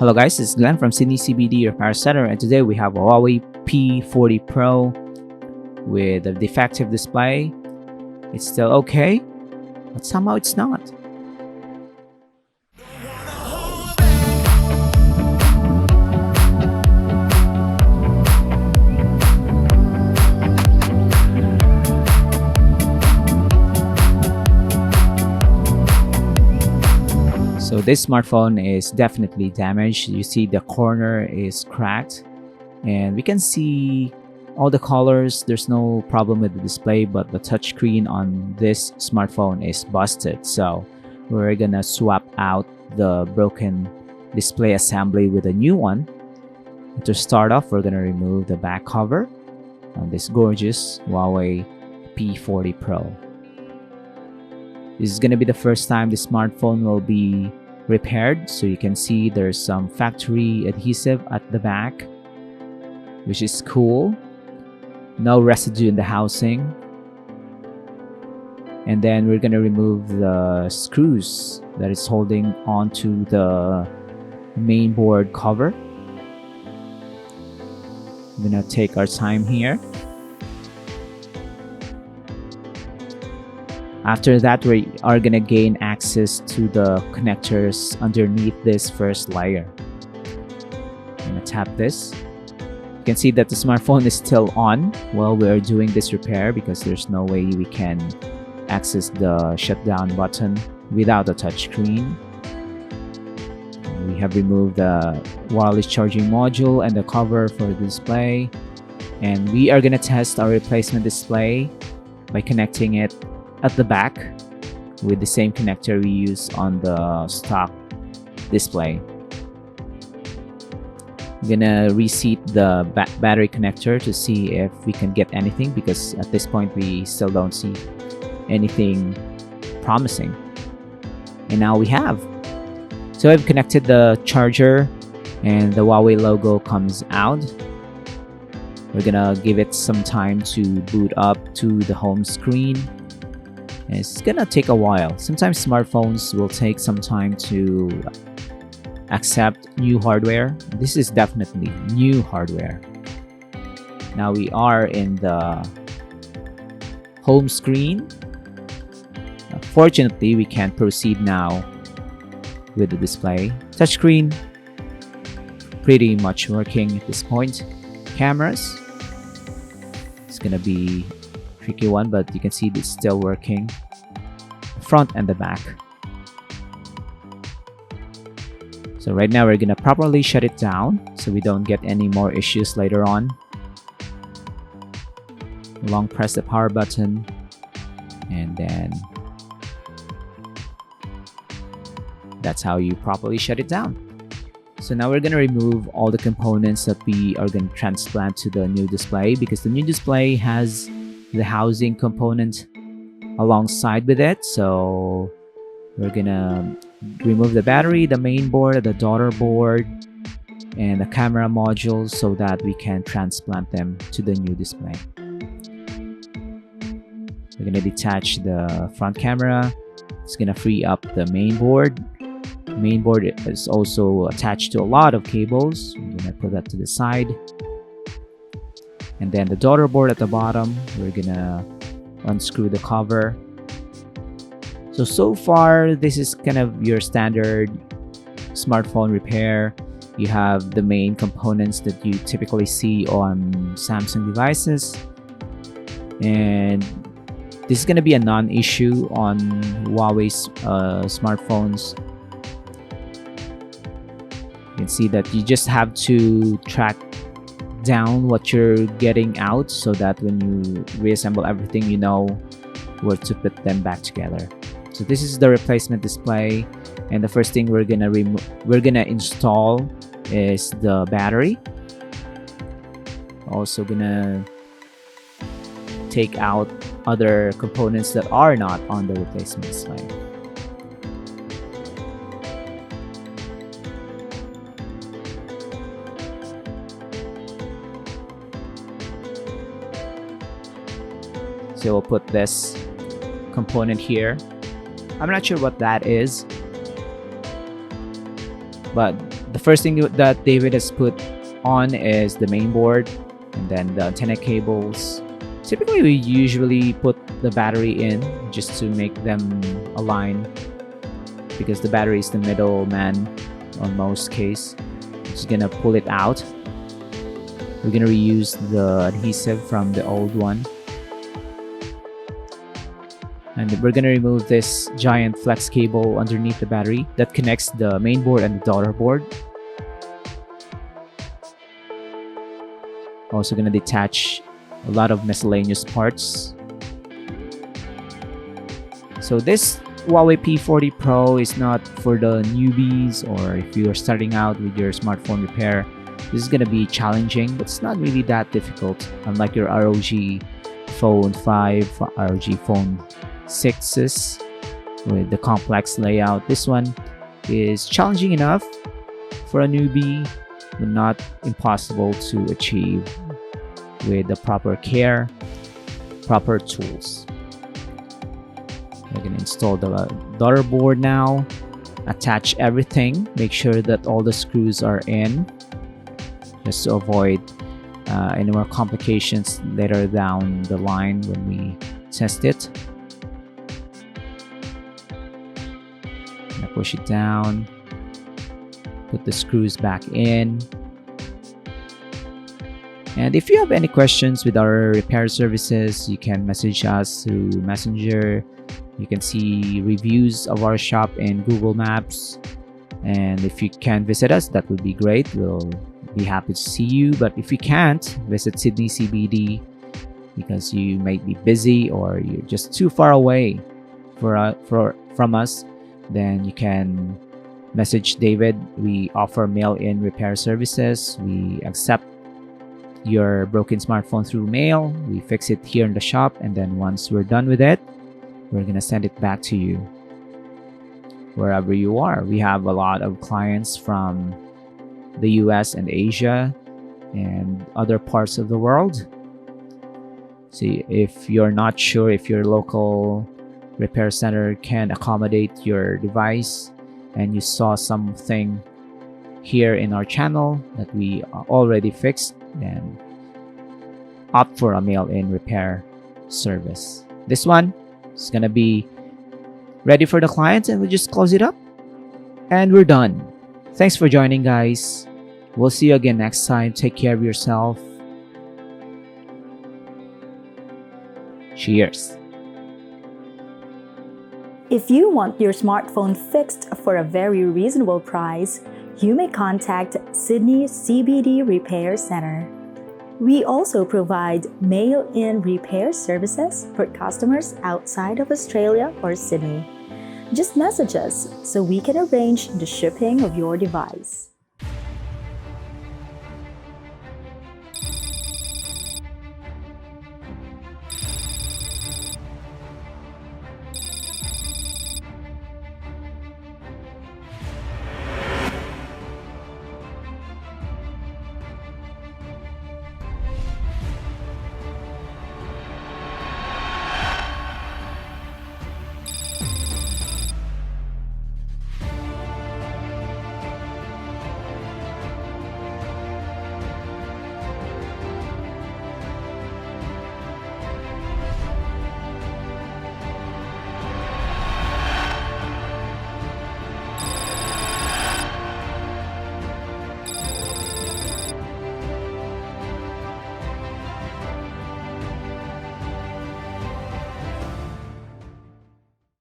Hello guys, it's Glenn from Sydney CBD Repair Center, and today we have a Huawei P40 Pro with a defective display. It's still okay, but somehow it's not. So this smartphone is definitely damaged. You see the corner is cracked and we can see all the colors. There's no problem with the display, but the touchscreen on this smartphone is busted. So we're gonna swap out the broken display assembly with a new one. And to start off, we're gonna remove the back cover on this gorgeous Huawei P40 Pro. This is gonna be the first time the smartphone will be repaired, so you can see there's some factory adhesive at the back, which is cool. No residue in the housing. And then we're gonna remove the screws that is holding onto the main board cover. I'm gonna take our time here. After that, we are gonna gain access to the connectors underneath this first layer. I'm gonna tap this. You can see that the smartphone is still on while we are doing this repair because there's no way we can access the shutdown button without a touchscreen. We have removed the wireless charging module and the cover for the display. And we are gonna test our replacement display by connecting it at the back with the same connector we use on the stock display. I'm gonna reseat the battery connector to see if we can get anything, because at this point we still don't see anything promising. And now we have. So I've connected the charger and the Huawei logo comes out. We're gonna give it some time to boot up to the home screen. And it's gonna take a while. Sometimes smartphones will take some time to accept new hardware. This is definitely new hardware. Now we are in the home screen. Fortunately, we can proceed now with the display. Touchscreen, pretty much working at this point. Cameras, it's gonna be tricky one, but you can see it's still working. Front and the back. So right now we're gonna properly shut it down so we don't get any more issues later on. Long press the power button and then that's how you properly shut it down. So now we're gonna remove all the components that we are gonna transplant to the new display, because the new display has the housing component alongside with it. So we're gonna remove the battery, the main board, the daughter board, and the camera modules so that we can transplant them to the new display. We're gonna detach the front camera. It's gonna free up the main board. The main board is also attached to a lot of cables. I'm gonna put that to the side. And then the daughter board at the bottom, we're gonna unscrew the cover. So far, this is kind of your standard smartphone repair. You have the main components that you typically see on Samsung devices. And this is gonna be a non-issue on Huawei's smartphones. You can see that you just have to track down what you're getting out so that when you reassemble everything, you know where to put them back together. So this is the replacement display, and the first thing we're gonna install is the battery. Also gonna take out other components that are not on the replacement display. So we'll put this component here. I'm not sure what that is, but The first thing that David has put on is the main board and then the antenna cables. Typically, we usually put the battery in just to make them align because the battery is the middleman on most case. Just gonna pull it out. We're gonna reuse the adhesive from the old one. And we're gonna remove this giant flex cable underneath the battery that connects the main board and the daughter board. Also gonna detach a lot of miscellaneous parts. So this Huawei P40 Pro is not for the newbies, or if you are starting out with your smartphone repair. This is gonna be challenging, but it's not really that difficult. Unlike your ROG Phone 5, ROG Phone 6s with the complex layout, this one is challenging enough for a newbie, but not impossible to achieve with the proper care, proper tools. We're gonna install the daughter board now, attach everything, make sure that all the screws are in, just to avoid any more complications later down the line when we test it. Now push it down, put the screws back in. And if you have any questions with our repair services, you can message us through Messenger. You can see reviews of our shop in Google Maps. And if you can visit us, that would be great. We'll be happy to see you. But if you can't, visit Sydney CBD because you might be busy or you're just too far away from us, then you can message David. We offer mail-in repair services. We accept your broken smartphone through mail. We fix it here in the shop, and then once we're done with it, we're gonna send it back to you wherever you are. We have a lot of clients from the US and Asia and other parts of the world. So if you're not sure if your local repair center can accommodate your device and you saw something here in our channel that we already fixed, then opt for a mail-in repair service. This one is gonna be ready for the client, and we'll just close it up and we're done. Thanks for joining, guys. We'll see you again next time. Take care of yourself. Cheers. If you want your smartphone fixed for a very reasonable price, you may contact Sydney CBD Repair Center. We also provide mail-in repair services for customers outside of Australia or Sydney. Just message us so we can arrange the shipping of your device.